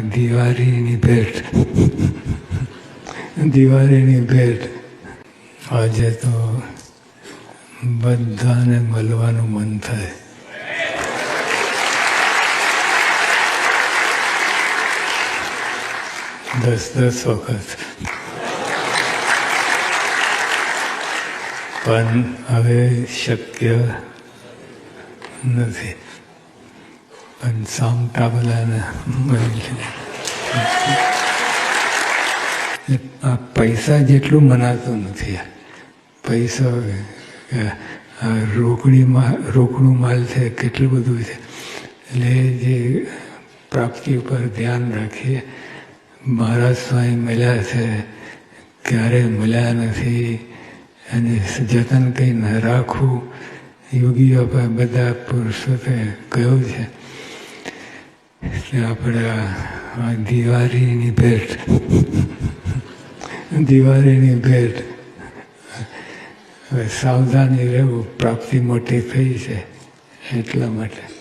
દિવાળીની ભેટ દિવાળીની ભેટ આજે તો બધાને મળવાનું મન થાય. દસ વખત. પણ હવે શક્ય નથી. પણ સામટા બધાને આ પૈસા જેટલું મનાતું નથી. પૈસા રોકડું માલ છે, કેટલું બધું છે. એટલે જે પ્રાપ્તિ ઉપર ધ્યાન રાખીએ. મહારાજ સ્વામી મળ્યા છે, ક્યારે મળ્યા નથી, અને જતન કંઈ ન રાખવું. યોગીઓ પર બધા પુરુષોએ કહ્યું છે. આપણે આ દિવાળીની ભેટ દિવાળીની ભેટ. હવે સાવધાની રહેવું, પ્રાપ્તિ મોટી થઈ છે એટલા માટે.